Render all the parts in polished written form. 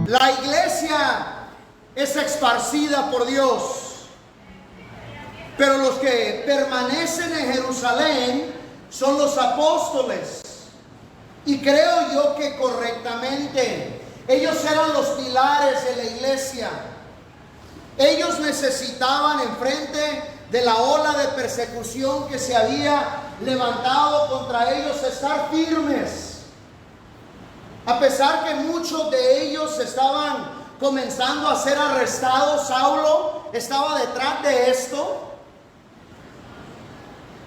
La iglesia es esparcida por Dios, pero los que permanecen en Jerusalén son los apóstoles. Y creo yo que correctamente ellos eran los pilares de la iglesia. Ellos necesitaban, enfrente de la ola de persecución que se había levantado contra ellos, estar firmes. A pesar que muchos de ellos estaban comenzando a ser arrestados, Saulo estaba detrás de esto.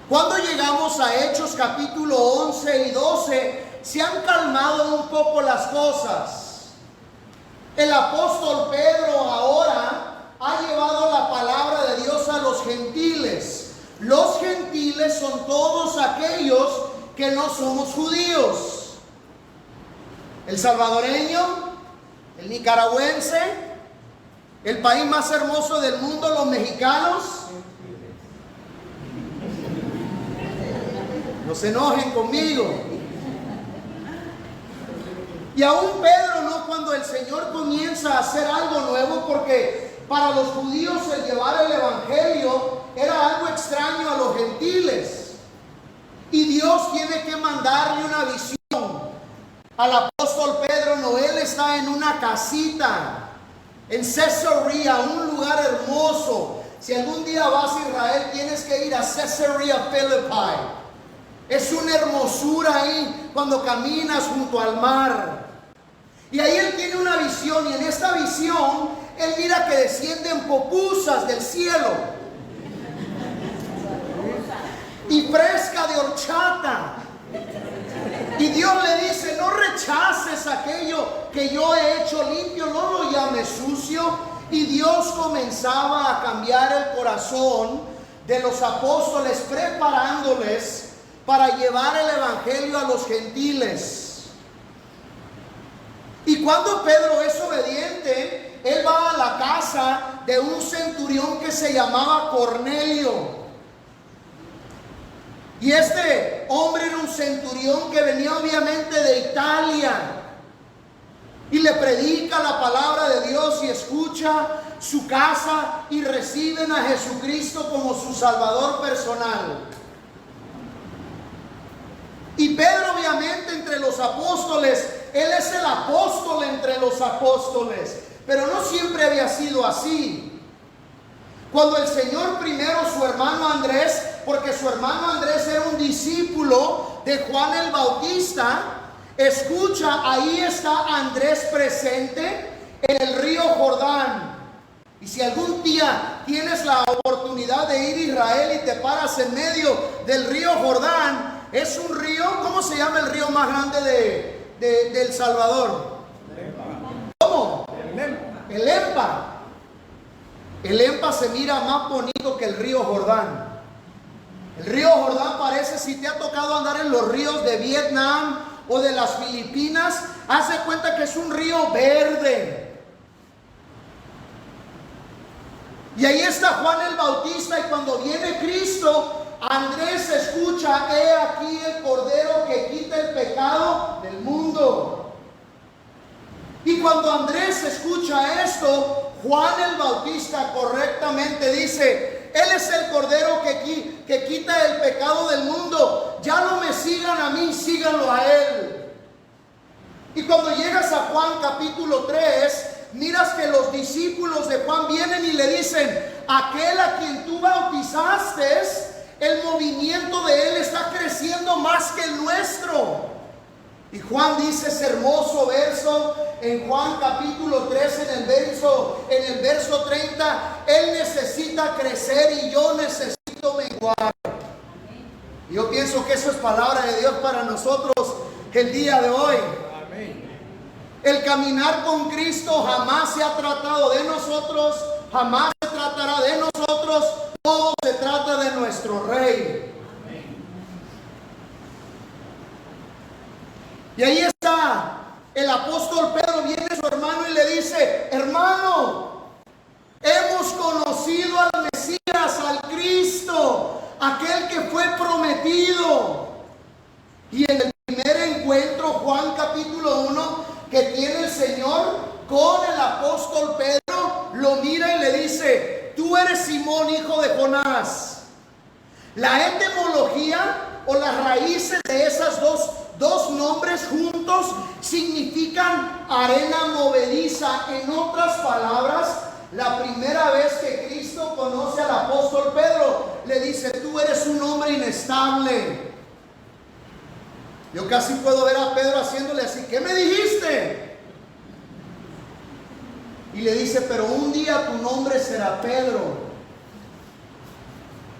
Cuando llegamos a Hechos capítulo 11 y 12, se han calmado un poco las cosas. El apóstol Pedro ahora ha llevado la palabra de Dios a los gentiles. Los gentiles son todos aquellos que no somos judíos. El salvadoreño, el nicaragüense, el país más hermoso del mundo, los mexicanos. No se enojen conmigo. Y aún Pedro, ¿no? Cuando el Señor comienza a hacer algo nuevo, porque para los judíos el llevar el evangelio era algo extraño a los gentiles. Y Dios tiene que mandarle una visión al apóstol Pedro. Noel está en una casita en Cesarea, un lugar hermoso. Si algún día vas a Israel, tienes que ir a Cesarea Philippi. Es una hermosura ahí cuando caminas junto al mar. Y ahí él tiene una visión, y en esta visión él mira que descienden pupusas del cielo y fresca de horchata. Y Dios le dice: no rechaces aquello que yo he hecho limpio, no lo llames sucio. Y Dios comenzaba a cambiar el corazón de los apóstoles, preparándoles para llevar el evangelio a los gentiles. Y cuando Pedro es obediente, él va a la casa de un centurión que se llamaba Cornelio. Y este hombre era un centurión que venía obviamente de Italia, y le predica la palabra de Dios, y escucha su casa, y reciben a Jesucristo como su Salvador personal. Y Pedro, obviamente, entre los apóstoles, él es el apóstol entre los apóstoles, pero no siempre había sido así. Cuando el Señor primero, su hermano Andrés, porque su hermano Andrés era un discípulo de Juan el Bautista, escucha, ahí está Andrés presente en el río Jordán. Y si algún día tienes la oportunidad de ir a Israel y te paras en medio del río Jordán, es un río, ¿cómo se llama el río más grande de El Salvador? ¿Cómo? El Lempa. El Lempa se mira más bonito que el río Jordán. El río Jordán parece, si te ha tocado andar en los ríos de Vietnam o de las Filipinas, haz de cuenta que es un río verde. Y ahí está Juan el Bautista, y cuando viene Cristo, Andrés escucha: he aquí el Cordero que quita el pecado del mundo. Y cuando Andrés escucha esto, Juan el Bautista correctamente dice: él es el Cordero que quita el pecado del mundo. Ya no me sigan a mí, síganlo a él. Y cuando llegas a Juan capítulo 3, miras que los discípulos de Juan vienen y le dicen: aquel a quien tú bautizaste, el movimiento de él está creciendo más que el nuestro. Y Juan dice ese hermoso verso en Juan capítulo 3, en el verso 30: él necesita crecer y yo necesito menguar. Yo pienso que eso es palabra de Dios para nosotros el día de hoy. El caminar con Cristo jamás se ha tratado de nosotros, jamás se tratará de nosotros. Todo se trata de nuestro Rey. Y ahí está el apóstol Pedro, viene su hermano y le dice: hermano, hemos conocido al Mesías, al Cristo, aquel que fue prometido. Y en el primer encuentro, Juan capítulo 1, que tiene el Señor con el apóstol Pedro, lo mira y le dice: tú eres Simón, hijo de Jonás. La etimología o las raíces de esas dos nombres juntos significan arena movediza. En otras palabras, la primera vez que Cristo conoce al apóstol Pedro, le dice: tú eres un hombre inestable. Yo casi puedo ver a Pedro haciéndole así: ¿qué me dijiste? Y le dice: pero un día tu nombre será Pedro.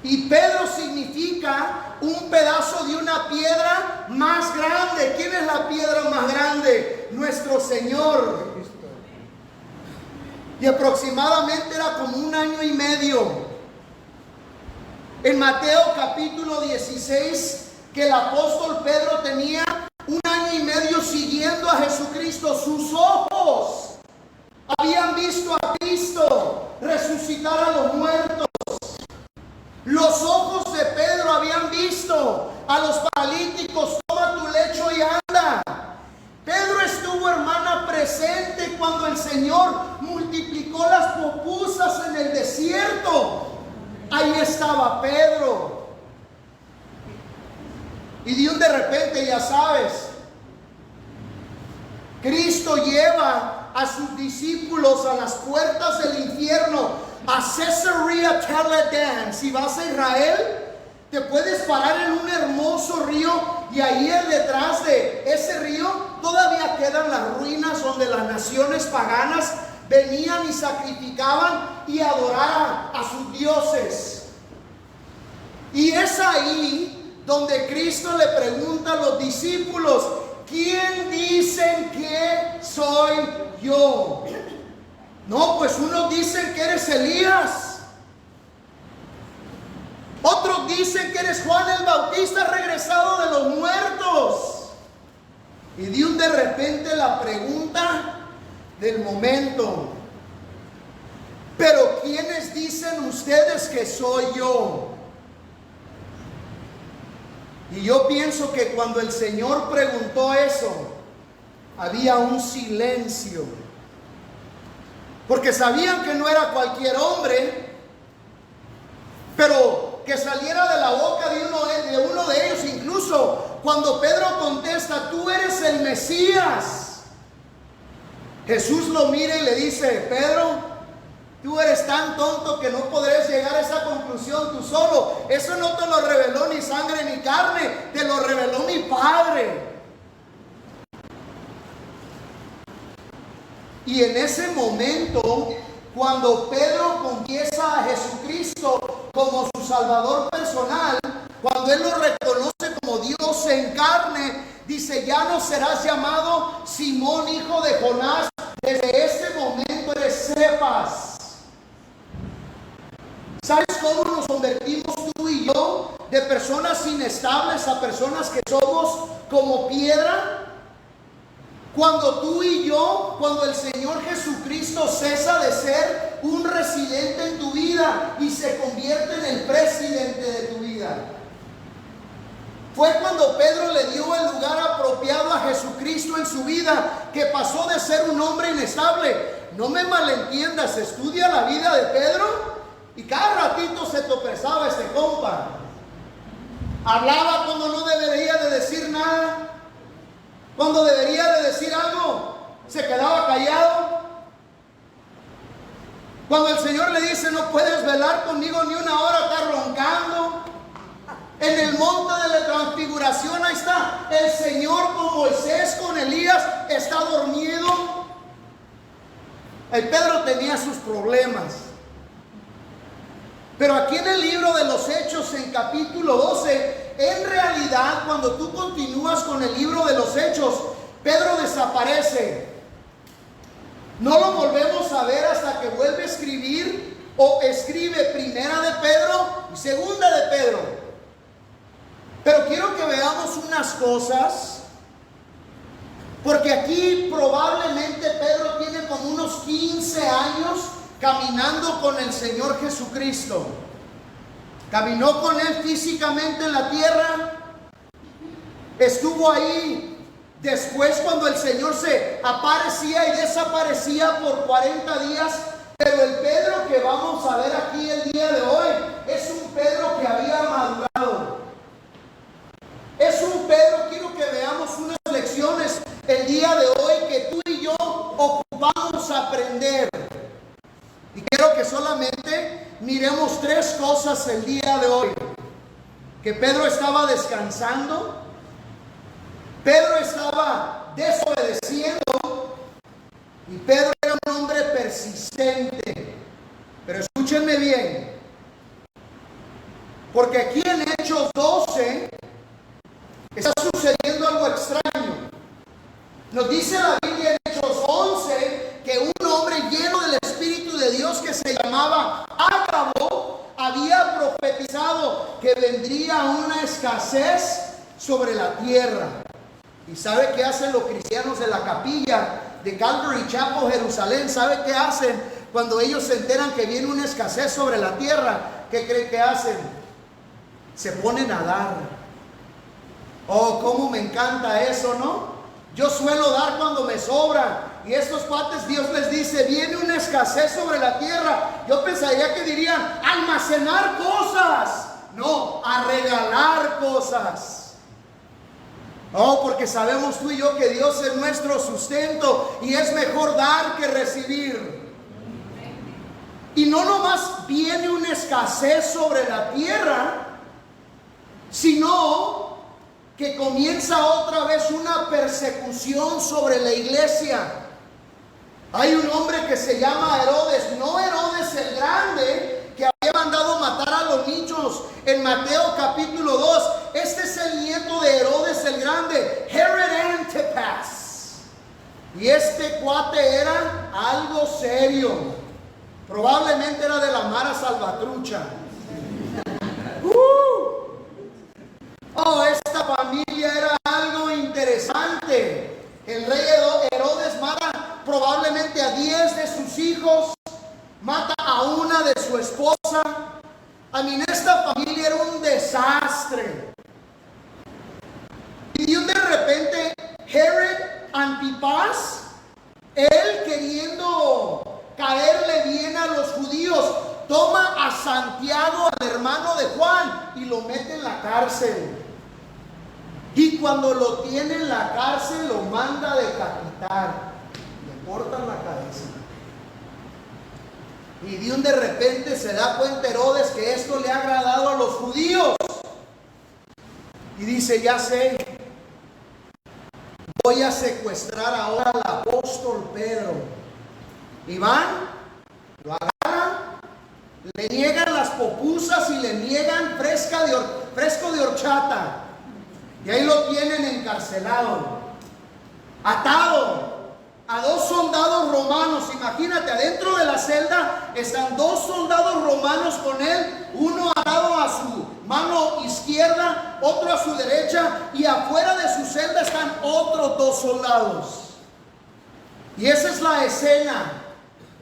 Y Pedro significa un pedazo de una piedra más grande. ¿Quién es la piedra más grande? Nuestro Señor. Y aproximadamente era como 1 año y medio. En Mateo capítulo 16, que el apóstol Pedro tenía 1 año y medio siguiendo a Jesucristo, sus ojos habían visto a Cristo resucitar a los muertos. Los ojos de Pedro habían visto a los paralíticos: toma tu lecho y anda. Pedro estuvo, hermana, presente cuando el Señor multiplicó las pupusas en el desierto. Ahí estaba Pedro. Y de repente, ya sabes, Cristo lleva a sus discípulos a las puertas del infierno, a Cesarea Teledan. Si vas a Israel, te puedes parar en un hermoso río, y ahí detrás de ese río todavía quedan las ruinas donde las naciones paganas venían y sacrificaban y adoraban a sus dioses. Y es ahí donde Cristo le pregunta a los discípulos: ¿quién dicen que soy yo? No, pues unos dicen que eres Elías, otros dicen que eres Juan el Bautista regresado de los muertos. Y de repente la pregunta del momento: ¿pero quiénes dicen ustedes que soy yo? Y yo pienso que cuando el Señor preguntó eso, había un silencio, porque sabían que no era cualquier hombre, pero que saliera de la boca de uno de ellos. Incluso cuando Pedro contesta: tú eres el Mesías, Jesús lo mira y le dice: Pedro, tú eres tan tonto que no podrás llegar a esa conclusión tú solo. Eso no te lo reveló ni sangre ni carne, te lo reveló mi Padre. Y en ese momento, cuando Pedro confiesa a Jesucristo como su Salvador personal, cuando él lo reconoce como Dios en carne, dice: ya no serás llamado Simón, hijo de Jonás, desde este momento eres Cefas. ¿Sabes cómo nos convertimos tú y yo de personas inestables a personas que somos como piedra? Cuando tú y yo, cuando el Señor Jesucristo cesa de ser un residente en tu vida y se convierte en el presidente de tu vida. Fue cuando Pedro le dio el lugar apropiado a Jesucristo en su vida, que pasó de ser un hombre inestable. No me malentiendas, estudia la vida de Pedro y cada ratito se tropezaba este compa. Hablaba cuando no debería de decir nada. Cuando debería de decir algo, se quedaba callado. Cuando el Señor le dice: no puedes velar conmigo ni una hora, está roncando. En el monte de la transfiguración, ahí está el Señor con Moisés, con Elías, está dormido. El Pedro tenía sus problemas. Pero aquí en el libro de los Hechos, en capítulo 12, en realidad, cuando tú continúas con el libro de los Hechos, Pedro desaparece. No lo volvemos a ver hasta que vuelve a escribir, o escribe primera de Pedro y segunda de Pedro. Pero quiero que veamos unas cosas, porque aquí probablemente Pedro tiene como unos 15 años caminando con el Señor Estuvo ahí después cuando el Señor se aparecía y desaparecía por 40 días. Pero el Pedro que vamos a ver aquí el día de hoy es un Pedro que había madurado. Es un Pedro, quiero que veamos unas lecciones el día de hoy que tú y yo ocupamos aprender. Y quiero que solamente miremos 3 cosas el día de hoy. Que Pedro estaba descansando, Pedro estaba desobedeciendo y Pedro era un hombre persistente. Pero escúchenme bien, porque aquí en Hechos 12 está sucediendo algo extraño. Nos dice la Biblia en Hechos 11 que un hombre lleno del Espíritu de Dios que se llamaba Ágabo había profetizado que vendría una escasez sobre la tierra. ¿Y sabe qué hacen los cristianos de la capilla de Calvary Chapel, Jerusalén? ¿Sabe qué hacen cuando ellos se enteran que viene una escasez sobre la tierra? ¿Qué creen que hacen? Se ponen a dar. Oh, cómo me encanta eso, ¿no? Yo suelo dar cuando me sobra. Y estos cuates, Dios les dice, viene una escasez sobre la tierra. Yo pensaría que dirían, almacenar cosas. No, a regalar cosas. Oh, porque sabemos tú y yo que Dios es nuestro sustento y es mejor dar que recibir. Y no nomás viene una escasez sobre la tierra, sino que comienza otra vez una persecución sobre la iglesia. Hay un hombre que se llama Herodes, no Herodes el Grande, que había mandado matar a los niños en Mateo capítulo 2. Este es el nieto de Herodes el Grande, Herod Antipas. Y este cuate era algo serio. Probablemente era de la Mara Salvatrucha. Oh, esta familia era algo interesante. El rey Herodes mata probablemente a 10 de sus hijos, mata a una de su esposa. Esta familia era un desastre. Y de repente Herod Antipas, él queriendo caerle bien a los judíos, toma a Santiago, al hermano de Juan, y lo mete en la cárcel. Y cuando lo tiene en la cárcel, lo manda a decapitar. Le cortan la cabeza. Y de repente se da cuenta Herodes que esto le ha agradado a los judíos. Y dice, ya sé, voy a secuestrar ahora al apóstol Pedro. Y van, lo agarran, le niegan las popusas y le niegan fresco de horchata. Y ahí lo tienen encarcelado, atado a 2 soldados romanos. Imagínate, adentro de la celda están 2 soldados romanos con él, uno atado a su mano izquierda, otro a su derecha, y afuera de su celda están otros 2 soldados. Y esa es la escena.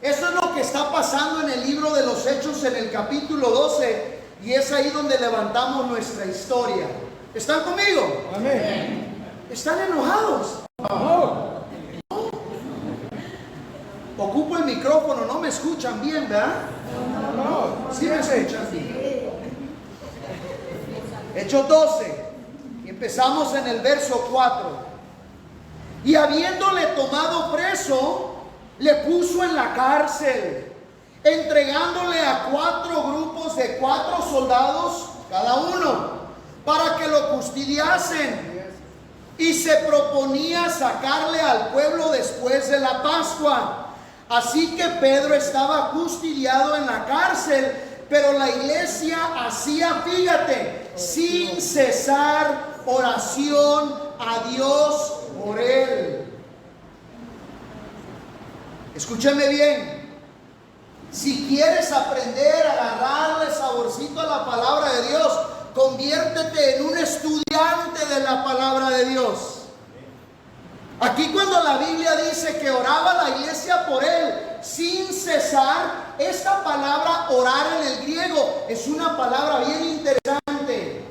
Eso es lo que está pasando en el libro de los Hechos en el capítulo 12, y es ahí donde levantamos nuestra historia. ¿Están conmigo? Amén. ¿Están enojados? No. Ocupo el micrófono, no me escuchan bien, ¿verdad? No. Sí me escuchan bien. Hechos 12, y empezamos en el verso 4. Y habiéndole tomado preso, le puso en la cárcel, entregándole a 4 grupos de 4 soldados cada uno, para que lo custodiasen, y se proponía sacarle al pueblo después de la Pascua. Así que Pedro estaba custodiado en la cárcel, pero la iglesia hacía, fíjate, sin cesar oración a Dios por él. Escúchame bien. Si quieres aprender a agarrarle saborcito a la palabra de Dios, conviértete en un estudiante de la palabra de Dios. Aquí cuando la Biblia dice que oraba la iglesia por él sin cesar, esta palabra orar en el griego es una palabra bien interesante.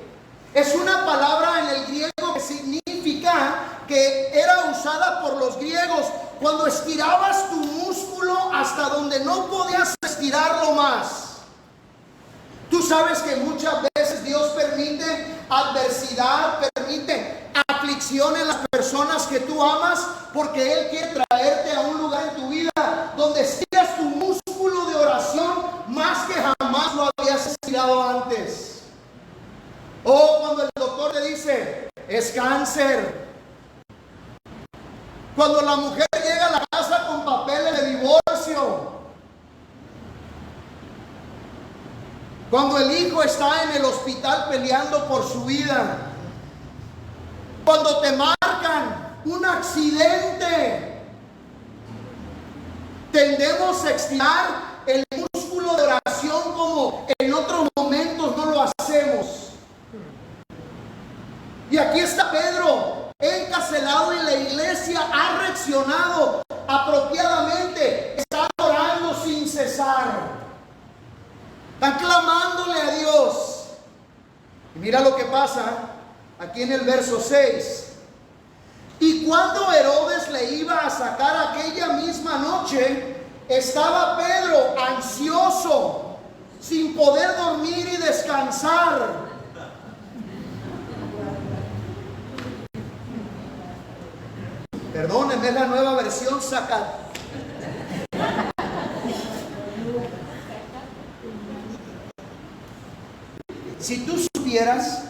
Es una palabra en el griego que significa que era usada por los griegos cuando estirabas tu músculo hasta donde no podías estirarlo más. Tú sabes que muchas veces Dios permite adversidad, permite aflicción en las personas que tú amas, porque Él quiere traerte a un lugar en tu vida donde estiras tu músculo de oración más que jamás lo habías estirado antes. O cuando el doctor te dice, es cáncer. Cuando la mujer llega a la casa con papeles de divorcio. Cuando el hijo está en el hospital peleando por su vida. Cuando te marcan un accidente. Tendemos a estirar el músculo de oración como en otros momentos no lo hacemos. Y aquí está Pedro, encarcelado en la iglesia, ha reaccionado apropiadamente, está orando sin cesar, están clamándole a Dios. Y mira lo que pasa aquí en el verso 6. Y cuando Herodes le iba a sacar aquella misma noche, estaba Pedro ansioso, sin poder dormir y descansar. Perdónenme, es la nueva versión sacada. Si tú supieras,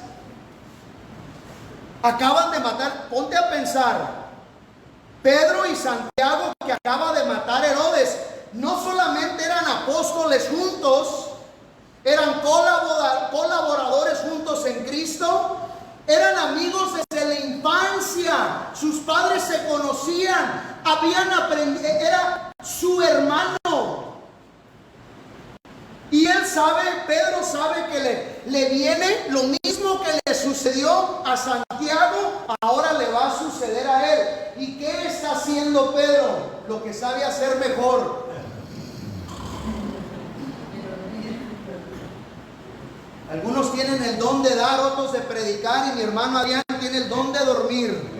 acaban de matar, ponte a pensar, Pedro y Santiago que acaba de matar Herodes, no solamente eran apóstoles juntos, eran colaboradores juntos en Cristo, eran amigos desde la infancia, sus padres se conocían, habían aprendido, era su hermano. Y él sabe, Pedro sabe que le viene lo mismo que le sucedió a Santiago, ahora le va a suceder a él. ¿Y qué está haciendo Pedro? Lo que sabe hacer mejor. Algunos tienen el don de dar, otros de predicar, y mi hermano Adrián tiene el don de dormir.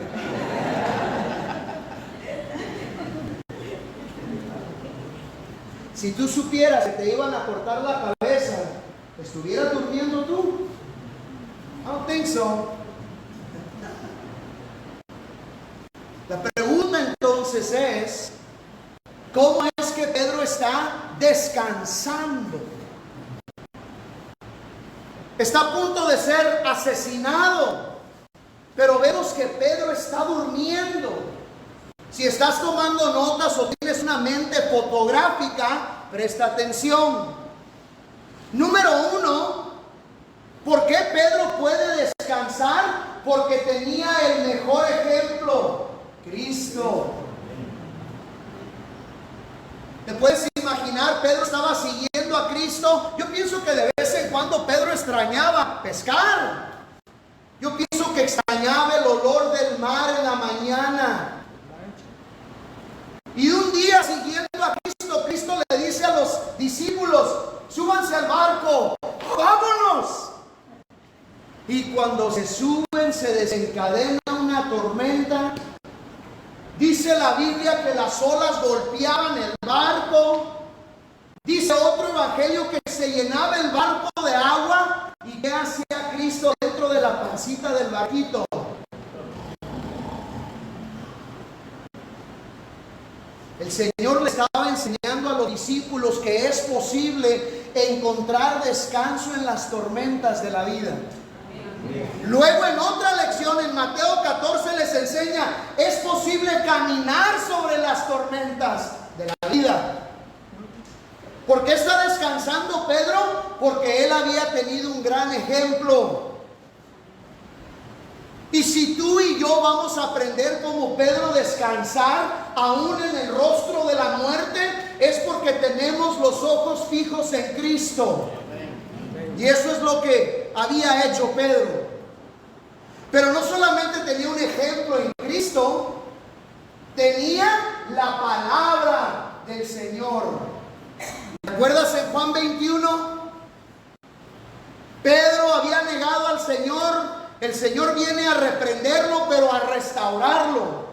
Si tú supieras que te iban a cortar la cabeza, ¿estuvieras durmiendo tú? I don't think so. La pregunta entonces es, ¿cómo es que Pedro está descansando? Está a punto de ser asesinado, pero vemos que Pedro está durmiendo. Si estás tomando notas o tienes una mente fotográfica, presta atención. Número 1, ¿por qué Pedro puede descansar? Porque tenía el mejor ejemplo, Cristo. ¿Te puedes imaginar? Pedro estaba siguiendo a Cristo. Yo pienso que de vez en cuando Pedro extrañaba pescar. Yo pienso que extrañaba el olor del mar en la mañana. Y un día siguiendo a Cristo, Cristo le dice a los discípulos, súbanse al barco, vámonos. Y cuando se suben, se desencadena una tormenta. Dice la Biblia que las olas golpeaban el barco. Dice otro evangelio que se llenaba el barco de agua. ¿Y qué hacía Cristo dentro de la pancita del barquito? El Señor le estaba enseñando a los discípulos que es posible encontrar descanso en las tormentas de la vida. Luego en otra lección en Mateo 14 les enseña, es posible caminar sobre las tormentas de la vida. ¿Por qué está descansando Pedro? Porque él había tenido un gran ejemplo. Y si tú y yo vamos a aprender como Pedro descansar aún en el rostro de la muerte, es porque tenemos los ojos fijos en Cristo. Y eso es lo que había hecho Pedro. Pero no solamente tenía un ejemplo en Cristo, tenía la palabra del Señor. ¿Recuerdas en Juan 21? Pedro había negado al Señor el Señor viene a reprenderlo, pero a restaurarlo.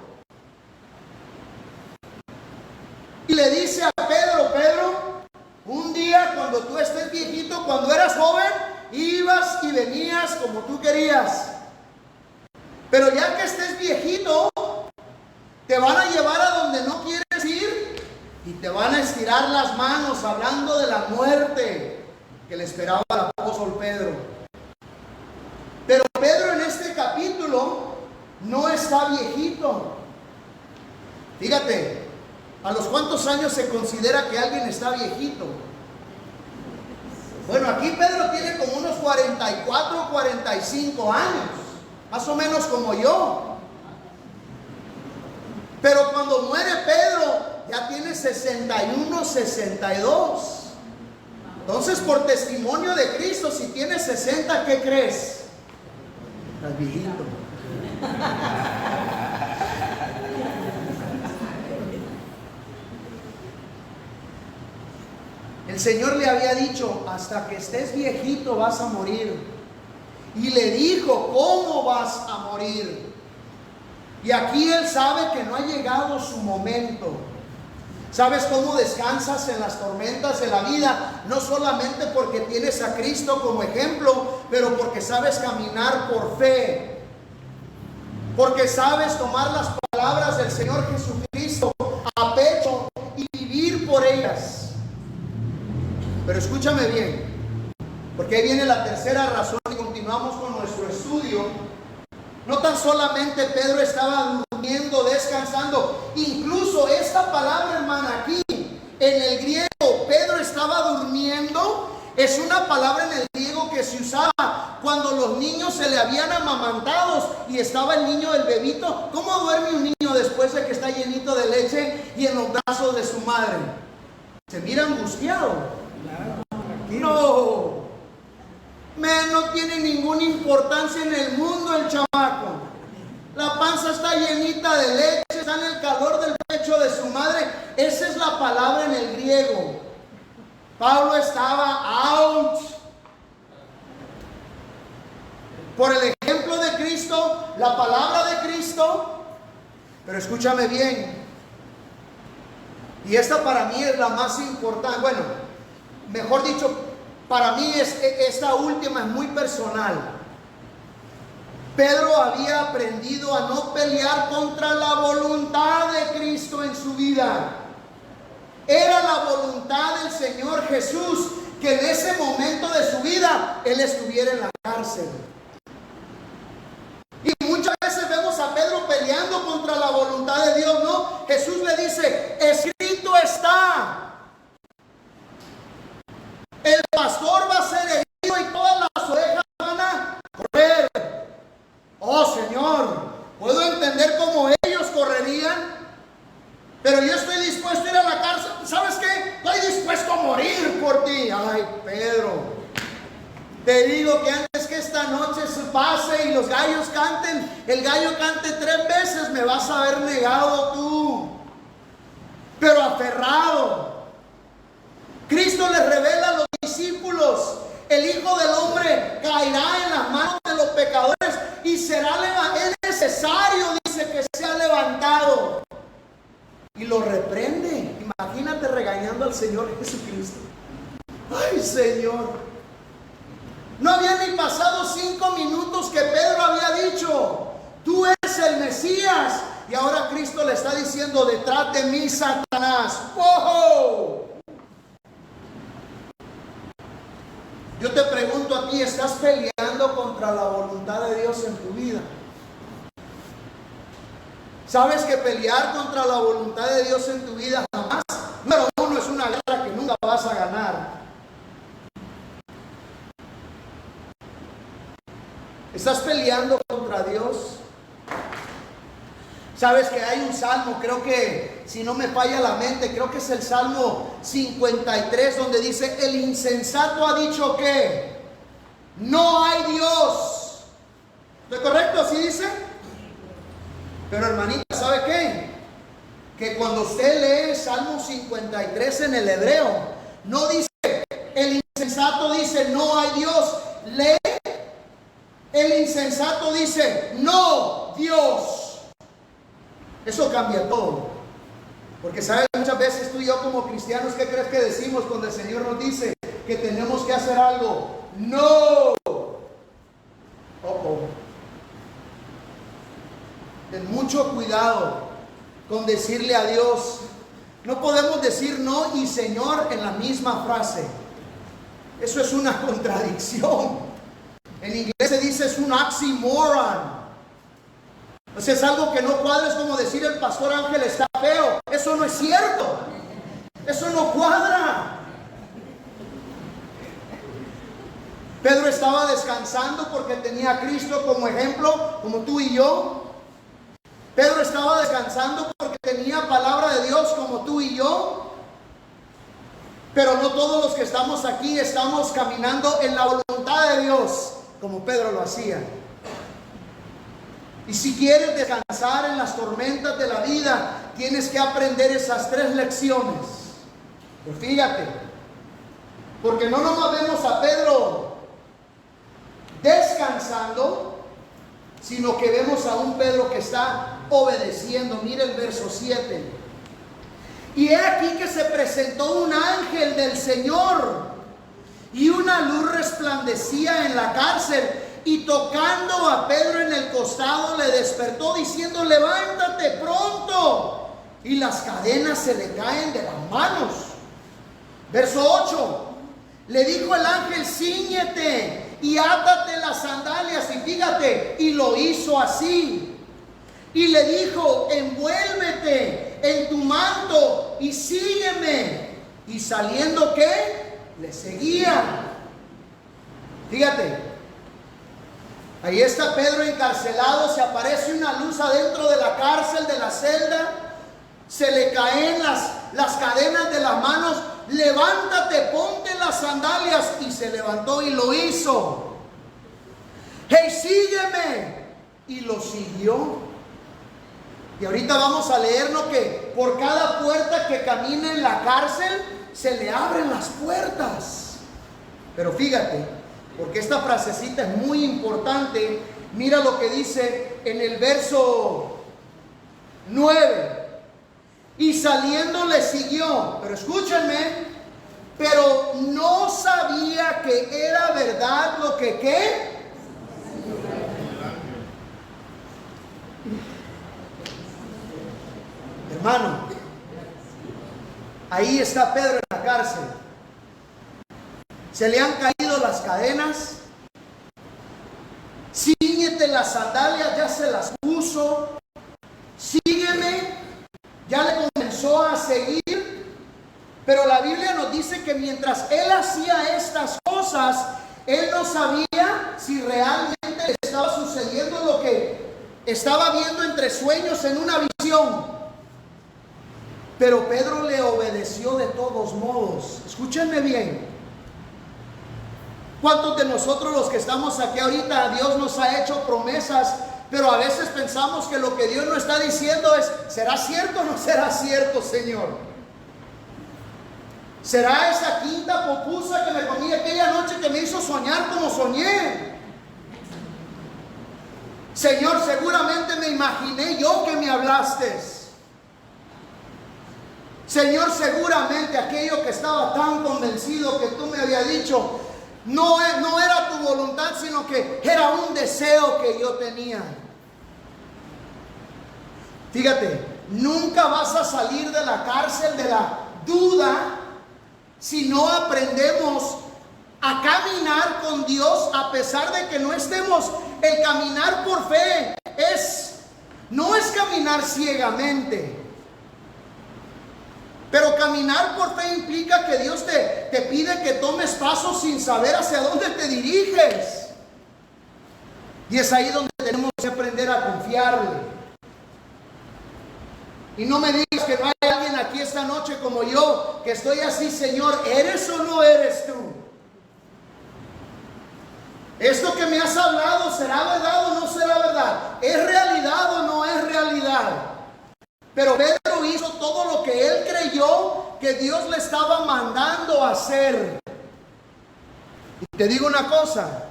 Y le dice a Pedro: Pedro, un día cuando tú estés viejito, cuando eras joven, ibas y venías como tú querías. Pero ya que estés viejito, te van a llevar a donde no quieres ir y te van a estirar las manos, hablando de la muerte que le esperaba al apóstol Pedro. Pero Pedro en este capítulo no está viejito. Fíjate, ¿a los cuántos años se considera que alguien está viejito? Bueno, aquí Pedro tiene como unos 44, 45 años, más o menos como yo. Pero cuando muere Pedro, ya tiene 61, 62. Entonces, por testimonio de Cristo, si tiene 60, ¿qué crees? Estás viejito. El Señor le había dicho: hasta que estés viejito vas a morir. Y le dijo cómo vas a morir. Y aquí él sabe que no ha llegado su momento. ¿Sabes cómo descansas en las tormentas de la vida? No solamente porque tienes a Cristo como ejemplo, pero porque sabes caminar por fe. Porque sabes tomar las palabras del Señor Jesucristo a pecho y vivir por ellas. Pero escúchame bien, porque ahí viene la tercera razón y continuamos con nuestro estudio. No tan solamente Pedro estaba durmiendo, descansando. Incluso esta palabra, hermana, aquí en el griego, Pedro estaba durmiendo, es una palabra en el griego que se usaba cuando los niños se le habían amamantado y estaba el niño, el bebito. ¿Cómo duerme un niño después de que está llenito de leche y en los brazos de su madre? Se mira angustiado. No, no tiene ninguna importancia en el mundo el chamaco. La panza está llenita de leche, está en el calor del pecho de su madre. Esa es la palabra en el griego. Pablo estaba out. Por el ejemplo de Cristo, la palabra de Cristo. Pero escúchame bien. Y esta para mí es la más importante. Bueno, mejor dicho, para mí esta última es muy personal. Pedro había aprendido a no pelear contra la voluntad de Cristo en su vida. Era la voluntad del Señor Jesús que en ese momento de su vida Él estuviera en la cárcel. Y muchas veces vemos a Pedro peleando contra la voluntad de Dios, ¿no? Jesús le dice: escrito está. El pastor va a ser herido y todas las ovejas van a correr. Oh Señor, puedo entender cómo ellos correrían, pero yo estoy dispuesto a ir a la cárcel. ¿Sabes qué? Estoy dispuesto a morir por ti. Ay, Pedro, te digo que antes que esta noche se pase y los gallos canten, el gallo cante 3 veces, me vas a haber negado tú. Pero aferrado. Cristo les revela a los discípulos: el Hijo del Hombre caerá en las manos de los pecadores y será levantado. Es necesario, dice, que sea levantado. Y lo reprende. Imagínate regañando al Señor Jesucristo. Ay, Señor. No había ni pasado 5 minutos que Pedro había dicho: tú eres el Mesías. Y ahora Cristo le está diciendo: detrás de mí, Satanás. ¡Oh! Yo te pregunto a ti: ¿estás peleando contra la voluntad de Dios en tu vida? ¿Sabes que pelear contra la voluntad de Dios en tu vida jamás, número uno, es una guerra que nunca vas a ganar? ¿Estás peleando contra Dios? Sabes que hay un salmo, creo que, si no me falla la mente, creo que es el Salmo 53, donde dice: el insensato ha dicho que no hay Dios. ¿Es correcto? ¿Así dice? Pero hermanita, ¿sabe qué? Que cuando usted lee Salmo 53 en el hebreo, no dice el insensato dice no hay Dios. Lee El insensato dice, no, Dios. Eso cambia todo. Porque sabes, muchas veces tú y yo como cristianos, ¿qué crees que decimos cuando el Señor nos dice que tenemos que hacer algo? No. Ten mucho cuidado con decirle a Dios. No podemos decir no y Señor en la misma frase. Eso es una contradicción. En inglés se dice es un oxymoron. O sea, es algo que no cuadra. Es como decir el pastor Ángel está feo. Eso no es cierto. Eso no cuadra. Pedro estaba descansando porque tenía a Cristo como ejemplo, como tú y yo. Pedro estaba descansando porque tenía palabra de Dios como tú y yo. Pero no todos los que estamos aquí estamos caminando en la voluntad de Dios como Pedro lo hacía. Y si quieres descansar en las tormentas de la vida, tienes que aprender esas 3 lecciones. Pero fíjate, porque no nomás vemos a Pedro descansando, sino que vemos a un Pedro que está obedeciendo. Mira el verso 7. Y he aquí que se presentó un ángel del Señor, y una luz resplandecía en la cárcel, y tocando a Pedro en el costado le despertó diciendo, levántate pronto. Y las cadenas se le caen de las manos. Verso 8. Le dijo el ángel, cíñete y átate las sandalias. Y fíjate, y lo hizo así. Y le dijo, envuélvete en tu manto y sígueme. Y saliendo, ¿qué? Le seguía. Fíjate. Ahí está Pedro encarcelado, se aparece una luz adentro de la cárcel, de la celda, se le caen las cadenas de las manos, levántate, ponte las sandalias, y se levantó y lo hizo. Hey, sígueme, y lo siguió. Y ahorita vamos a leerlo que por cada puerta que camina en la cárcel, se le abren las puertas. Pero fíjate, porque esta frasecita es muy importante. Mira lo que dice en el verso 9. Y saliendo le siguió. Pero escúchenme. Pero no sabía que era verdad lo que ¿qué? Hermano, ahí está Pedro en la cárcel. Se le han caído las cadenas. Cíñete las sandalias, ya se las puso. Sígueme, ya le comenzó a seguir. Pero la Biblia nos dice que mientras él hacía estas cosas, él no sabía si realmente le estaba sucediendo lo que estaba viendo entre sueños en una visión. Pero Pedro le obedeció de todos modos. Escúchenme bien. ¿Cuántos de nosotros los que estamos aquí ahorita, Dios nos ha hecho promesas, pero a veces pensamos que lo que Dios nos está diciendo es, ¿será cierto o no será cierto, Señor? ¿Será esa quinta popusa que me comí aquella noche que me hizo soñar como soñé? Señor, seguramente me imaginé yo que me hablaste. Señor, seguramente aquello que estaba tan convencido que tú me habías dicho, no era tu voluntad, sino que era un deseo que yo tenía. Fíjate, nunca vas a salir de la cárcel de la duda si no aprendemos a caminar con Dios a pesar de que no estemos. El caminar por fe no es caminar ciegamente. Pero caminar por fe implica que Dios te pide que tomes pasos sin saber hacia dónde te diriges. Y es ahí donde tenemos que aprender a confiarle. Y no me digas que no hay alguien aquí esta noche como yo, que estoy así, Señor, ¿eres o no eres tú? ¿Esto que me has hablado será verdad o no será verdad? ¿Es realidad o no es realidad? Pero Pedro hizo todo lo que él creyó que Dios le estaba mandando a hacer. Y te digo una cosa,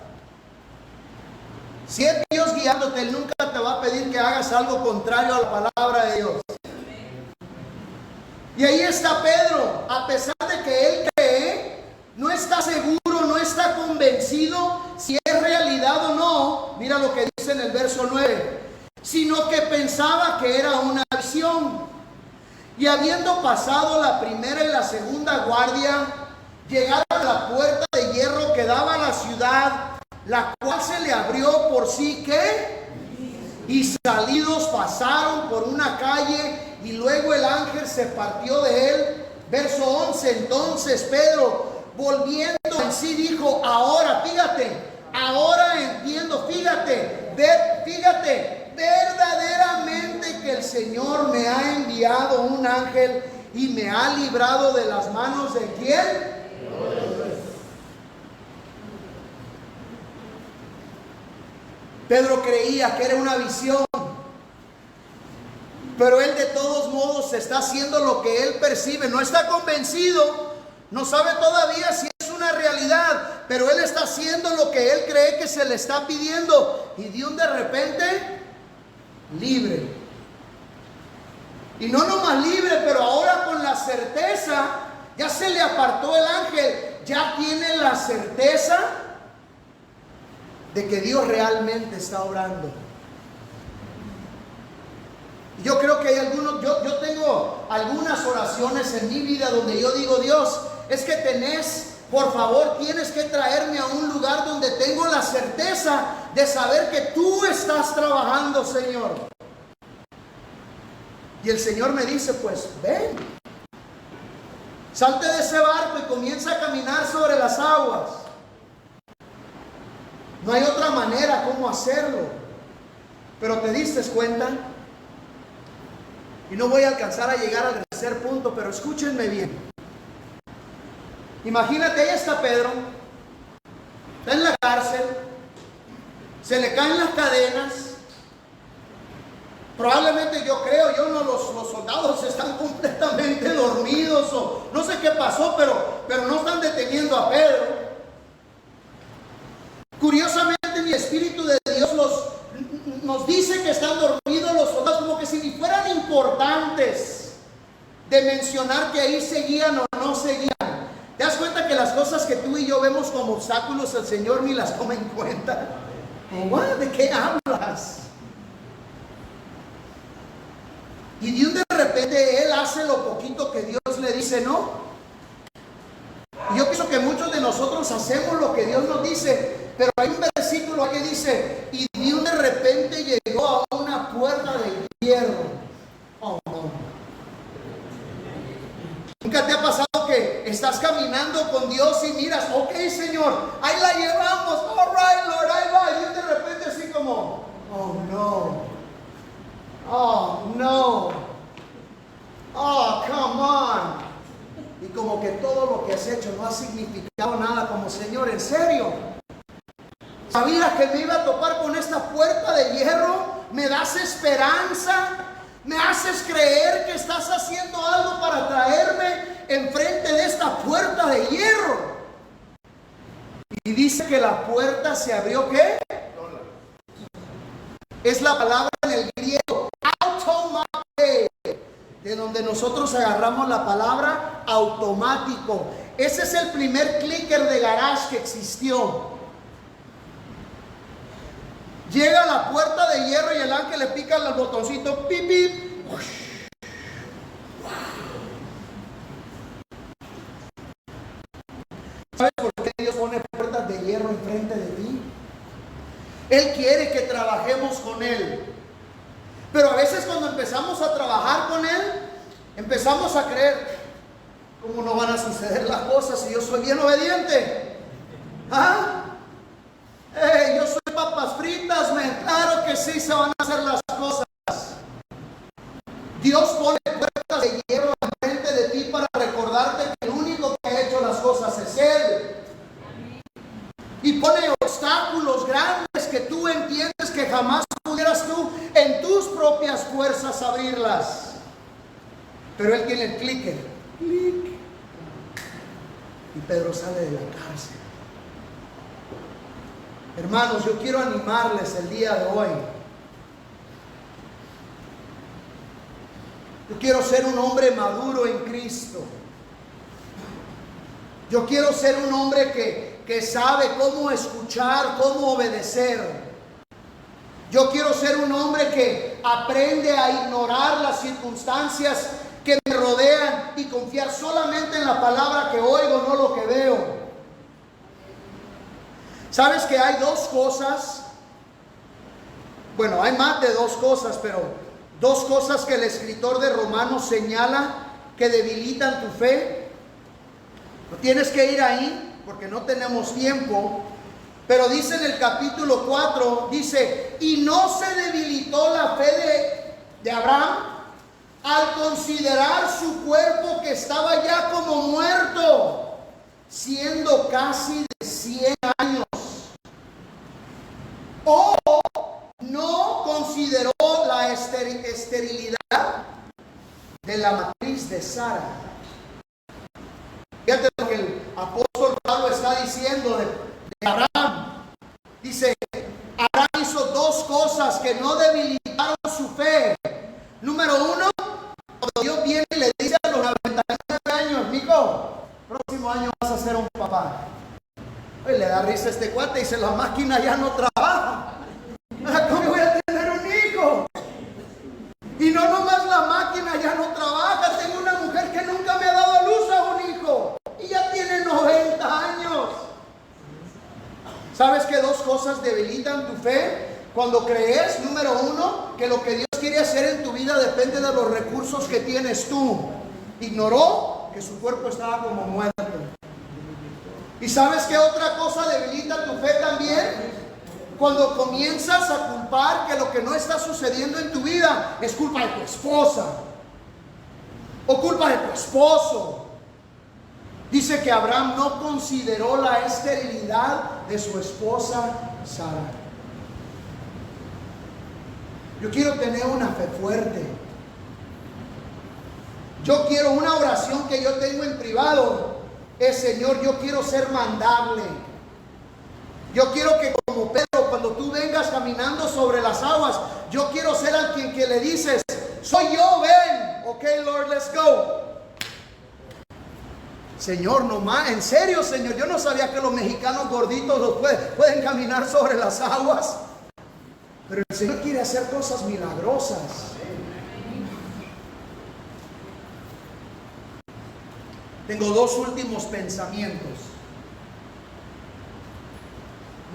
Si es Dios guiándote, Él nunca te va a pedir que hagas algo contrario a la palabra de Dios. Y ahí está Pedro, a pesar de que él cree, no está seguro, no está convencido si es realidad o no. Mira lo que dice en el verso 9, sino que pensaba que era una visión. Y habiendo pasado la primera y la segunda guardia, llegaron a la puerta de hierro que daba a la ciudad, la cual se le abrió por sí, ¿qué? Y salidos pasaron por una calle, y luego el ángel se partió de él. Verso 11, entonces Pedro, volviendo en sí, dijo, ahora, fíjate, ahora entiendo, fíjate, verdaderamente que el Señor me ha enviado un ángel y me ha librado de las manos de ¿quién? Pedro creía que era una visión, pero él de todos modos está haciendo lo que él percibe. No está convencido, no sabe todavía si es una realidad, pero él está haciendo lo que él cree que se le está pidiendo. Y de repente, libre. Y no nomás libre, pero ahora con la certeza, ya se le apartó el ángel, ya tiene la certeza de que Dios realmente está obrando. Yo creo que hay algunos, yo tengo algunas oraciones en mi vida donde yo digo, Dios, es que por favor, tienes que traerme a un lugar donde tengo la certeza de saber que tú estás trabajando, Señor. Y el Señor me dice, pues ven, salte de ese barco y comienza a caminar sobre las aguas. No hay otra manera como hacerlo. Pero te diste cuenta. Y no voy a alcanzar a llegar al tercer punto, pero escúchenme bien. Imagínate, ahí está Pedro, está en la cárcel, se le caen las cadenas. Probablemente los soldados están completamente dormidos o no sé qué pasó, pero no están deteniendo a Pedro. Curiosamente, mi Espíritu de Dios nos dice que están dormidos los soldados, como que si fueran importantes de mencionar que ahí seguían o no seguían. ¿Te das cuenta que las cosas que tú y yo vemos como obstáculos, el Señor ni las toma en cuenta? ¿Cómo? ¿De qué hablas? Y de repente Él hace lo poquito que Dios le dice, ¿no? Y yo pienso que muchos de nosotros hacemos lo que Dios nos dice, pero hay un versículo que dice, y de repente llegó a una puerta de hierro. Oh, no. ¿Nunca te ha pasado que estás caminando con Dios y miras, ok, Señor, ahí la llevamos, all right, Lord, ahí va, y de repente así como, oh no, oh no, oh come on, y como que todo lo que has hecho no ha significado nada, como Señor, en serio, ¿sabías que me iba a topar con esta puerta de hierro? ¿Me das esperanza? ¿Me haces creer que estás haciendo algo para traerme enfrente de esta puerta de hierro? Y dice que la puerta se abrió, ¿qué? Es la palabra en el griego, automate, de donde nosotros agarramos la palabra automático. Ese es el primer clicker de garage que existió. Llega a la puerta de hierro y el ángel le pica el botoncito, pip, pip. ¿Sabes por qué Dios pone puertas de hierro enfrente de ti? Él quiere que trabajemos con Él. Pero a veces cuando empezamos a trabajar con Él, empezamos a creer, ¿cómo no van a suceder las cosas si yo soy bien obediente? ¿Ah? Yo soy papas fritas, claro que sí se van a hacer las cosas. Dios pone puertas de hierro enfrente de ti para recordarte que el único que ha hecho las cosas es Él. Y pone obstáculos grandes que tú entiendes que jamás pudieras tú en tus propias fuerzas abrirlas. Pero Él tiene el clicker. Clic. Y Pedro sale de la cárcel. Hermanos, yo quiero animarles el día de hoy. Yo quiero ser un hombre maduro en Cristo. Yo quiero ser un hombre que sabe cómo escuchar, cómo obedecer. Yo quiero ser un hombre que aprende a ignorar las circunstancias que me rodean y confiar solamente en la palabra que oigo, no lo que veo. ¿Sabes que hay dos cosas? Bueno, hay más de dos cosas, pero dos cosas que el escritor de Romanos señala que debilitan tu fe. No tienes que ir ahí porque no tenemos tiempo, pero dice en el capítulo 4, dice, y no se debilitó la fe de Abraham al considerar su cuerpo que estaba ya como muerto, siendo casi de 100 años. O no consideró la esterilidad de la matriz de Sara. Fíjate lo que el apóstol Pablo está diciendo de Abraham. Dice, Abraham hizo dos cosas que no debilitaron su fe. Número uno, cuando Dios viene y le dice a los 99 años, mijo, próximo año vas a ser un papá. Oye, le da risa a este cuate y dice, la máquina ya no trabaja. ¿Cómo voy a tener un hijo? Y no nomás la máquina ya no trabaja, tengo una mujer que nunca me ha dado a luz a un hijo y ya tiene 90 años. ¿Sabes que dos cosas debilitan tu fe? Cuando crees, número uno, que lo que Dios quiere hacer en tu vida depende de los recursos que tienes tú. Ignoró que su cuerpo estaba como muerto. ¿Y sabes qué otra cosa debilita tu fe también? Cuando comienzas a culpar que lo que no está sucediendo en tu vida es culpa de tu esposa o culpa de tu esposo. Dice que Abraham no consideró la esterilidad de su esposa Sara. Yo quiero tener una fe fuerte. Yo quiero una oración que yo tengo en privado. Es, Señor, yo quiero ser mandable. Yo quiero que como Pedro, cuando tú vengas caminando sobre las aguas, yo quiero ser al quien que le dices, soy yo, ven. Ok, Lord, let's go. Señor, no más, en serio, Señor, yo no sabía que los mexicanos gorditos pueden caminar sobre las aguas. Pero el Señor quiere hacer cosas milagrosas. Tengo dos últimos pensamientos.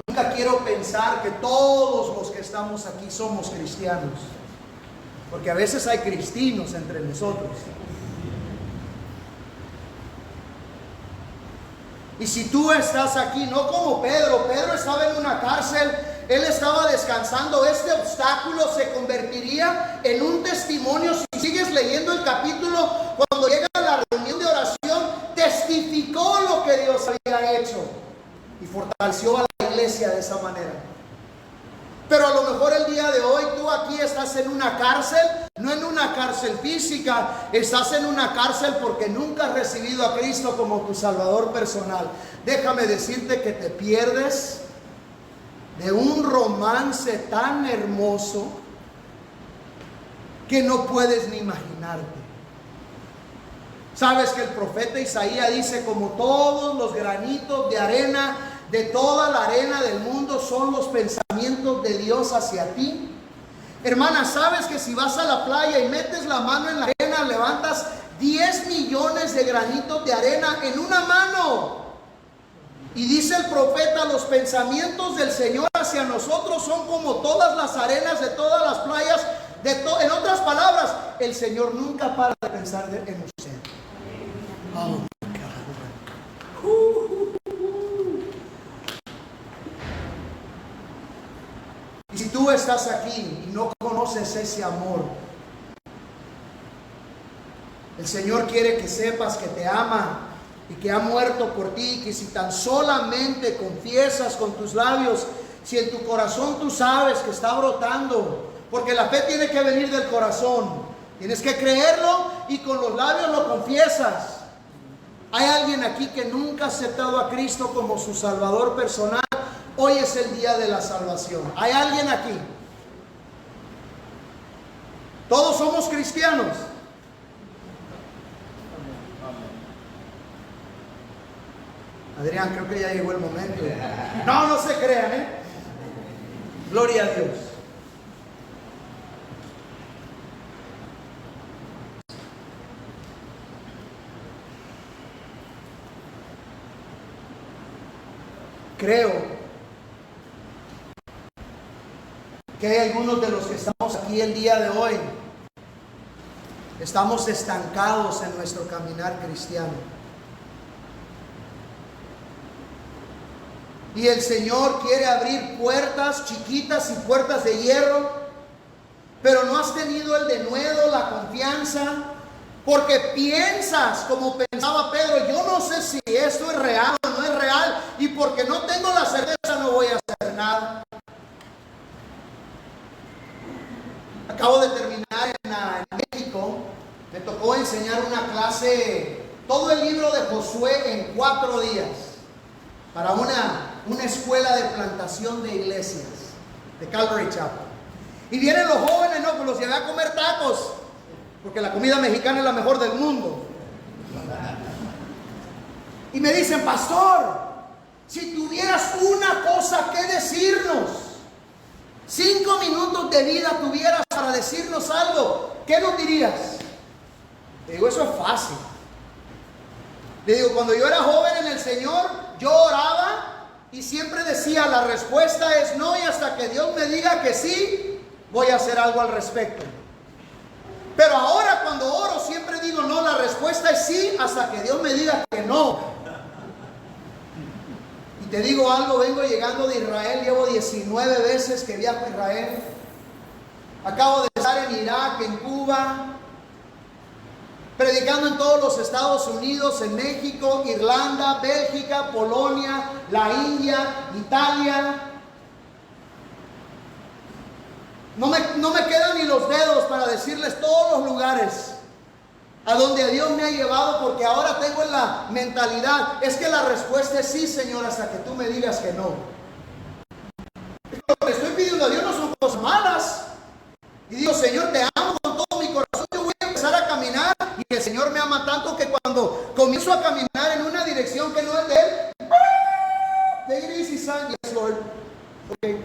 Nunca quiero pensar que todos los que estamos aquí somos cristianos, porque a veces hay cristinos entre nosotros. Y si tú estás aquí, no como Pedro estaba en una cárcel, él estaba descansando, este obstáculo se convertiría en un testimonio. Si sigues leyendo el capítulo, cuando llega a la reunión de oración, testificó lo que Dios había hecho y fortaleció a la iglesia de esa manera. Pero a lo mejor el día de hoy tú aquí estás en una cárcel, no en una cárcel física, estás en una cárcel porque nunca has recibido a Cristo como tu Salvador personal. Déjame decirte que te pierdes de un romance tan hermoso que no puedes ni imaginarte. Sabes que el profeta Isaías dice, como todos los granitos de arena, de toda la arena del mundo son los pensamientos de Dios hacia ti. Hermana, sabes que si vas a la playa y metes la mano en la arena, levantas 10 millones de granitos de arena en una mano. Y dice el profeta, los pensamientos del Señor hacia nosotros son como todas las arenas de todas las playas. En otras palabras, el Señor nunca para de pensar en usted. Oh, Y si tú estás aquí y no conoces ese amor, el Señor quiere que sepas que te ama y que ha muerto por ti, que si tan solamente confiesas con tus labios, si en tu corazón tú sabes que está brotando, porque la fe tiene que venir del corazón, tienes que creerlo y con los labios lo confiesas. Hay alguien aquí que nunca ha aceptado a Cristo como su Salvador personal. Hoy es el día de la salvación. ¿Hay alguien aquí? Todos somos cristianos. Adrián, creo que ya llegó el momento. No, no se crean, ¿eh? Gloria a Dios. Creo que hay algunos de los que estamos aquí el día de hoy, estamos estancados en nuestro caminar cristiano. Y el Señor quiere abrir puertas chiquitas y puertas de hierro, pero no has tenido el denuedo, la confianza, porque piensas como pensaba Pedro: yo no sé si esto es real o no es real, y porque no tengo la certeza no voy a hacer nada. Acabo de terminar en México, me tocó enseñar una clase, todo el libro de Josué en 4 días, para una escuela de plantación de iglesias, de Calvary Chapel. Y vienen los jóvenes, no, pues los llevé a comer tacos, porque la comida mexicana es la mejor del mundo. Y me dicen: pastor, si tuvieras una cosa que decirnos, 5 minutos de vida tuvieras para decirnos algo, ¿qué nos dirías? Le digo: eso es fácil. Le digo: cuando yo era joven en el Señor, yo oraba y siempre decía: la respuesta es no, y hasta que Dios me diga que sí, voy a hacer algo al respecto. Pero ahora cuando oro siempre digo: no, la respuesta es sí, hasta que Dios me diga que no. Y te digo algo, vengo llegando de Israel, llevo 19 veces que viajo a Israel. Acabo de estar en Irak, en Cuba, predicando en todos los Estados Unidos, en México, Irlanda, Bélgica, Polonia, la India, Italia. No me quedan ni los dedos para decirles todos los lugares a donde Dios me ha llevado, porque ahora tengo en la mentalidad: es que la respuesta es sí, Señor, hasta que tú me digas que no. Lo que le estoy pidiendo a Dios no son cosas malas. Y digo: Señor, te amo con todo mi corazón, yo voy a empezar a caminar. Y el Señor me ama tanto que cuando comienzo a caminar en una dirección que no es de Él, take it easy, son. Yes, Lord. Okay.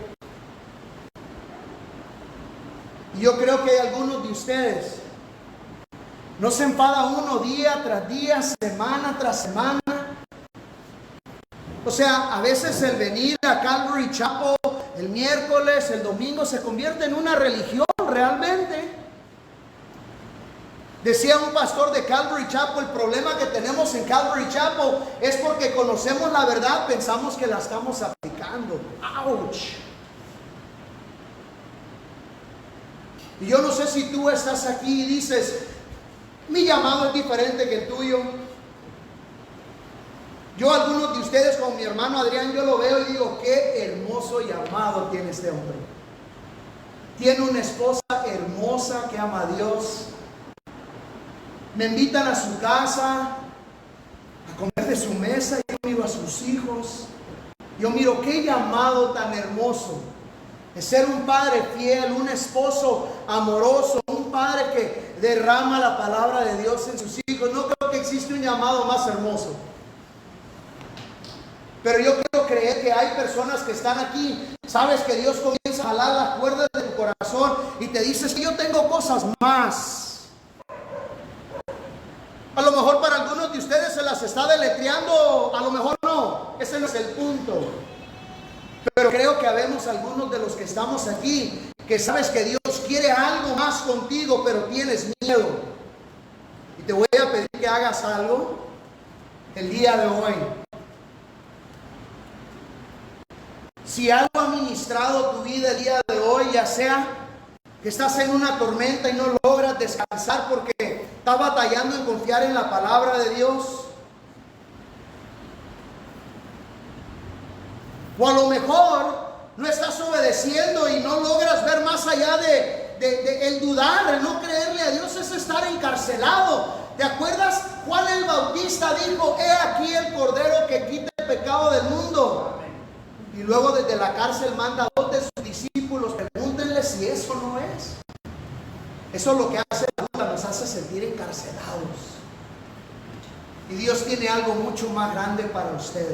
Y yo creo que hay algunos de ustedes, no se enfada uno día tras día, semana tras semana. O sea, a veces el venir a Calvary Chapel el miércoles, el domingo, se convierte en una religión realmente. Decía un pastor de Calvary Chapel: el problema que tenemos en Calvary Chapel es porque conocemos la verdad, pensamos que la estamos aplicando. ¡Auch! Y yo no sé si tú estás aquí y dices: mi llamado es diferente que el tuyo. Yo, algunos de ustedes, como mi hermano Adrián, yo lo veo y digo: qué hermoso llamado tiene este hombre. Tiene una esposa hermosa que ama a Dios. Me invitan a su casa a comer de su mesa, y yo miro a sus hijos. Yo miro qué llamado tan hermoso de ser un padre fiel, un esposo amoroso, un padre que derrama la palabra de Dios en sus hijos. No creo que existe un llamado más hermoso. Pero yo quiero creer que hay personas que están aquí. Sabes que Dios comienza a jalar las cuerdas de tu corazón y te dices: yo tengo cosas más. A lo mejor para algunos de ustedes se las está deletreando, a lo mejor no. Ese no es el punto. Pero creo que habemos algunos de los que estamos aquí que sabes que Dios quiere algo más contigo, pero tienes miedo. Y te voy a pedir que hagas algo el día de hoy. Si algo ha ministrado tu vida el día de hoy, ya sea que estás en una tormenta y no logras descansar porque estás batallando en confiar en la palabra de Dios, o a lo mejor no estás obedeciendo y no logras ver más allá de el dudar, el no creerle a Dios, es estar encarcelado. ¿Te acuerdas? Juan el Bautista dijo: he aquí el Cordero que quita el pecado del mundo. Y luego desde la cárcel manda a 2 de sus discípulos, pregúntenle si eso no es. Eso es lo que hace la duda, nos hace sentir encarcelados. Y Dios tiene algo mucho más grande para ustedes.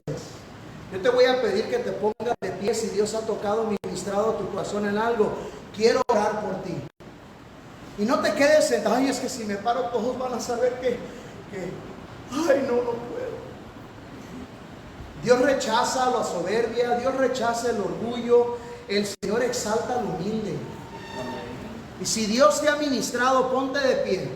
Yo te voy a pedir que te pongas de pie si Dios ha tocado, ministrado tu corazón en algo. Quiero orar por ti. Y no te quedes sentado, ay, es que si me paro todos van a saber que ay, no puedo. Dios rechaza la soberbia, Dios rechaza el orgullo, el Señor exalta al humilde. Y si Dios te ha ministrado, ponte de pie.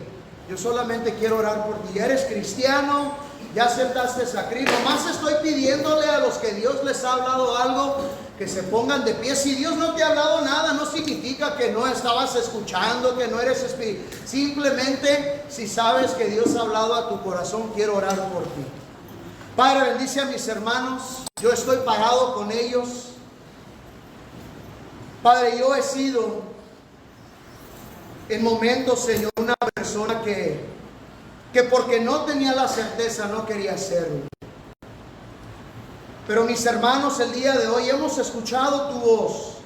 Yo solamente quiero orar por ti. Ya eres cristiano, ya aceptaste a Cristo. Nomás estoy pidiéndole a los que Dios les ha hablado algo, que se pongan de pie. Si Dios no te ha hablado nada, no significa que no estabas escuchando, que no eres espíritu. Simplemente, si sabes que Dios ha hablado a tu corazón, quiero orar por ti. Padre, bendice a mis hermanos. Yo estoy parado con ellos. Padre, yo he sido en momentos, Señor, una persona que porque no tenía la certeza no quería hacerlo. Pero mis hermanos, el día de hoy hemos escuchado tu voz.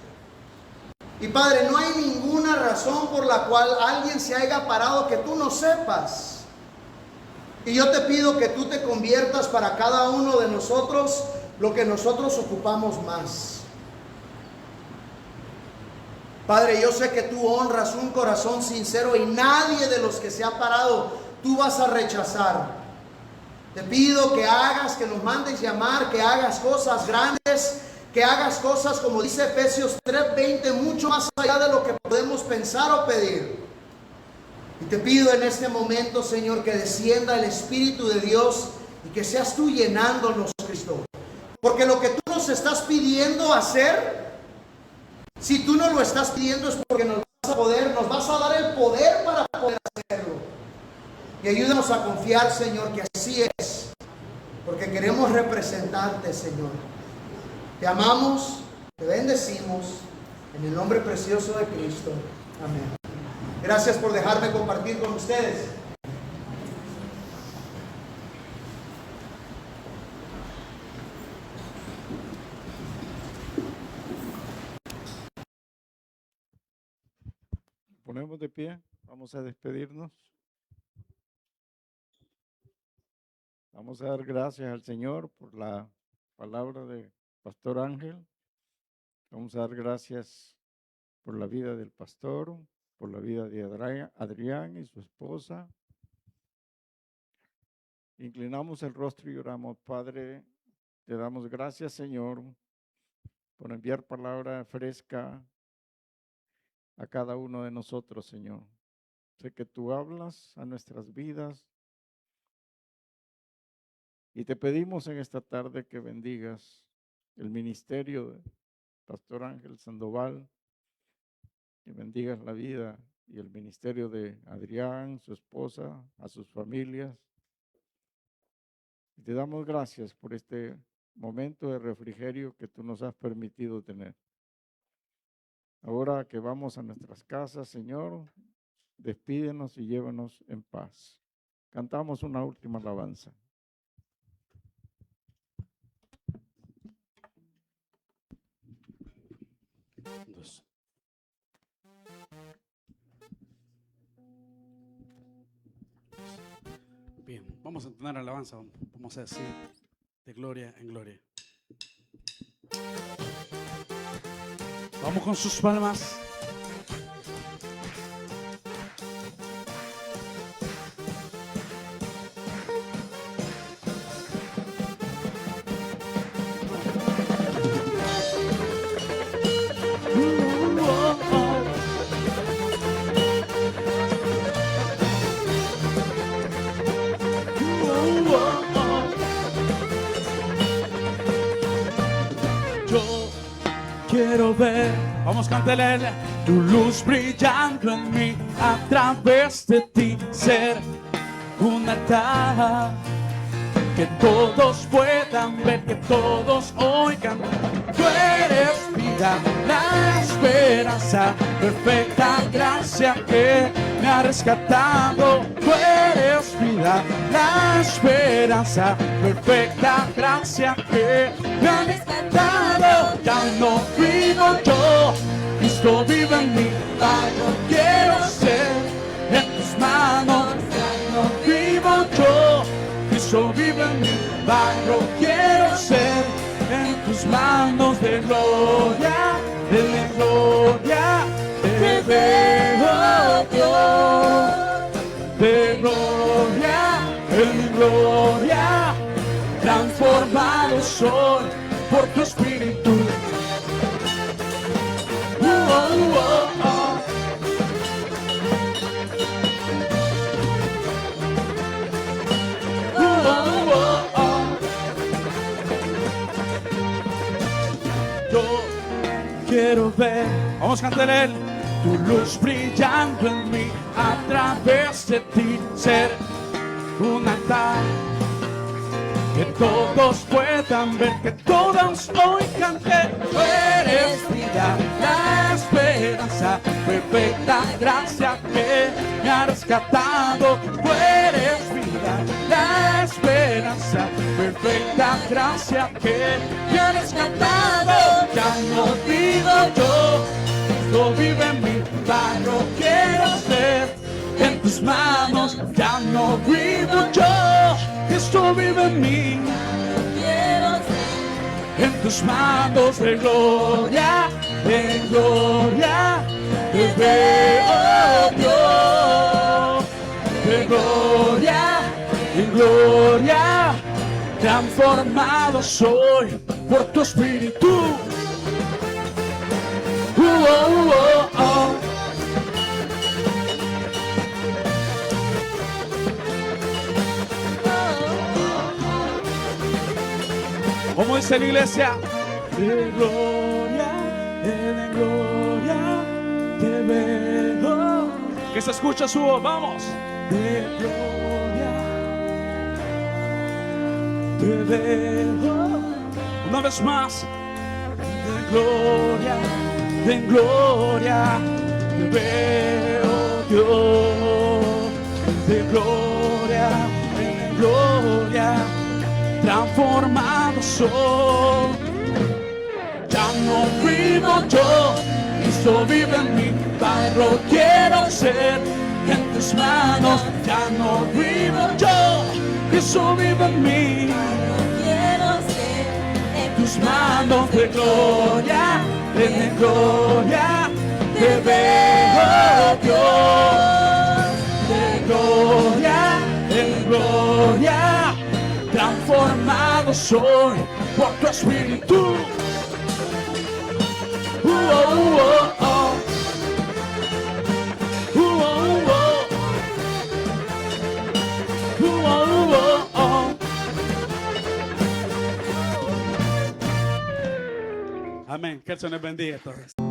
Y Padre, no hay ninguna razón por la cual alguien se haya parado que tú no sepas. Y yo te pido que tú te conviertas para cada uno de nosotros lo que nosotros ocupamos más. Padre, yo sé que tú honras un corazón sincero y nadie de los que se ha parado tú vas a rechazar. Te pido que hagas, que nos mandes llamar, que hagas cosas grandes, que hagas cosas como dice Efesios 3:20, mucho más allá de lo que podemos pensar o pedir. Y te pido en este momento, Señor, que descienda el Espíritu de Dios y que seas tú llenándonos, Cristo. Porque lo que tú nos estás pidiendo hacer, si tú no lo estás pidiendo es porque nos vas a dar el poder para poder hacerlo. Y ayúdanos a confiar, Señor, que así es. Porque queremos representarte, Señor. Te amamos, te bendecimos, en el nombre precioso de Cristo. Amén. Gracias por dejarme compartir con ustedes. Ponemos de pie, vamos a despedirnos. Vamos a dar gracias al Señor por la palabra de Pastor Ángel. Vamos a dar gracias por la vida del pastor, por la vida de Adrián y su esposa. Inclinamos el rostro y oramos. Padre, te damos gracias, Señor, por enviar palabra fresca a cada uno de nosotros, Señor. Sé que tú hablas a nuestras vidas y te pedimos en esta tarde que bendigas el ministerio de Pastor Ángel Sandoval, que bendigas la vida y el ministerio de Adrián, su esposa, a sus familias. Y te damos gracias por este momento de refrigerio que tú nos has permitido tener. Ahora que vamos a nuestras casas, Señor, despídenos y llévanos en paz. Cantamos una última alabanza. Dos. Bien, vamos a entonar alabanza, vamos a decir de gloria en gloria. Vamos con sus palmas. Quiero ver, vamos, cántale, tu luz brillando en mí, a través de ti ser un altar, que todos puedan ver, que todos oigan. Tú eres vida, la esperanza, perfecta gracia que me ha rescatado. Tú eres vida, la esperanza, perfecta gracia que me ha rescatado. Ya no vivo yo, Cristo vive en mí. Yo quiero ser en tus manos. Ya no vivo yo, Cristo vive en mí. Yo quiero ser en tus manos. De gloria, de gloria, te veo Dios. De gloria, en gloria, transformado soy por tu espíritu. Yo quiero ver, vamos a cantar él, tu luz brillando en mí, a través de ti ser un altar, que todos puedan ver, que todos hoy canten. Tú eres vida, la esperanza, perfecta gracia que me ha rescatado. Tú eres vida, la esperanza, perfecta gracia que me ha rescatado. Ya no vivo yo, Cristo vive en mí. Yo quiero ser en tus manos. Ya no vivo yo, Cristo vive en mí. Quiero ser en tus manos. De gloria, de gloria, te veo Dios. De gloria, en gloria, transformado soy por tu espíritu. Como dice la iglesia, de gloria, te veo. Que se escucha su voz, vamos. De gloria, te veo. Una vez más, de gloria, en gloria, te veo Dios. De gloria, en gloria, transformado soy. Ya no vivo yo, Cristo vive en mí. Barro quiero ser en tus manos. Ya no vivo yo, Cristo vive en mí. Quiero ser en tus manos. De gloria, de gloria, te veo Dios. De gloria, en gloria, transformado soy por tu espíritu. Amén. Que el Señor bendiga a todos.